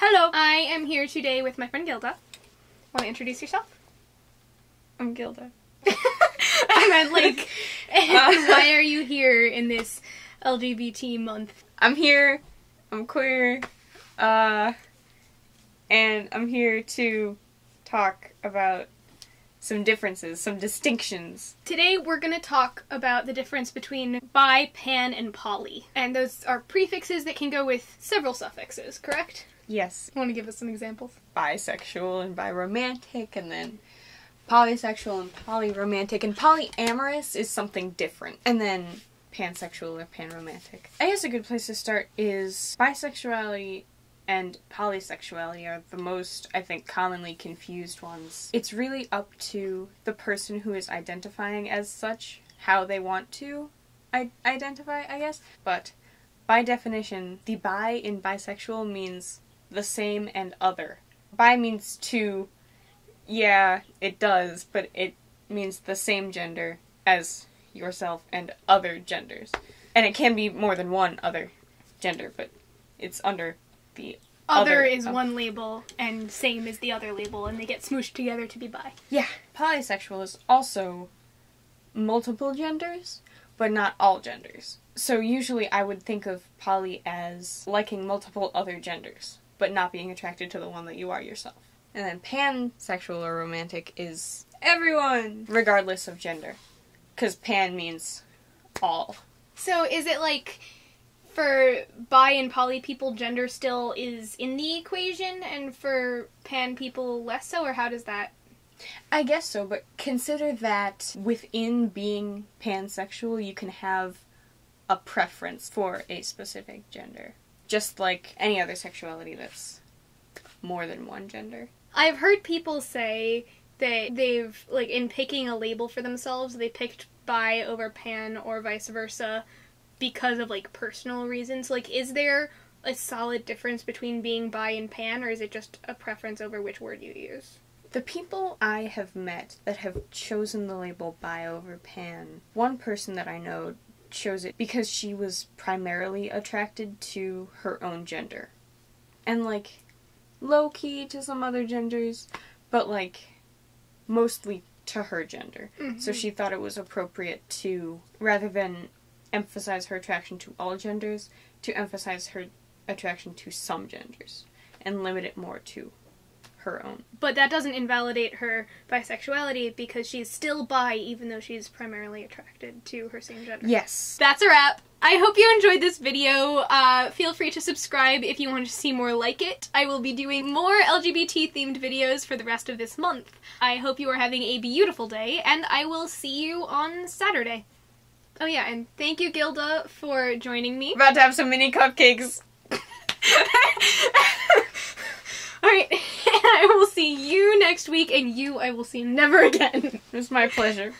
Hello, I am here today with my friend Gilda. Want to introduce yourself? I'm Gilda. I meant like, why are you here in this LGBT month? I'm here, I'm queer, and I'm here to talk about some differences, some distinctions. Today we're going to talk about the difference between bi, pan, and poly. And those are prefixes that can go with several suffixes, correct? Yes. Want to give us some examples? Bisexual and biromantic, and then polysexual and polyromantic, and polyamorous is something different. And then pansexual or panromantic. I guess a good place to start is bisexuality and polysexuality are the most, I think, commonly confused ones. It's really up to the person who is identifying as such, how they want to identify, I guess. But by definition, the bi in bisexual means the same and other. Bi means two. Yeah, it does, but it means the same gender as yourself and other genders. And it can be more than one other gender, but it's under the Other is one label, and same is the other label, and they get smooshed together to be bi. Yeah. Polysexual is also multiple genders, but not all genders. So usually I would think of poly as liking multiple other genders, but not being attracted to the one that you are yourself. And then pansexual or romantic is everyone, regardless of gender. Because pan means all. So is it like, for bi and poly people, gender still is in the equation, and for pan people less so, or how does that? I guess so, but consider that within being pansexual, you can have a preference for a specific gender. Just like any other sexuality that's more than one gender. I've heard people say that they've, like, in picking a label for themselves, they picked bi over pan or vice versa because of, like, personal reasons. Like, is there a solid difference between being bi and pan, or is it just a preference over which word you use? The people I have met that have chosen the label bi over pan, one person that I know chose it because she was primarily attracted to her own gender. And, like, low-key to some other genders, but, like, mostly to her gender. Mm-hmm. So she thought it was appropriate to, rather than emphasize her attraction to all genders, to emphasize her attraction to some genders, and limit it more to her own. But that doesn't invalidate her bisexuality, because she's still bi even though she's primarily attracted to her same gender. Yes. That's a wrap. I hope you enjoyed this video. Feel free to subscribe if you want to see more like it. I will be doing more LGBT-themed videos for the rest of this month. I hope you are having a beautiful day, and I will see you on Saturday. Oh yeah, and thank you, Gilda, for joining me. About to have some mini cupcakes. Alright, I will see you next week, and you I will see never again. It was my pleasure.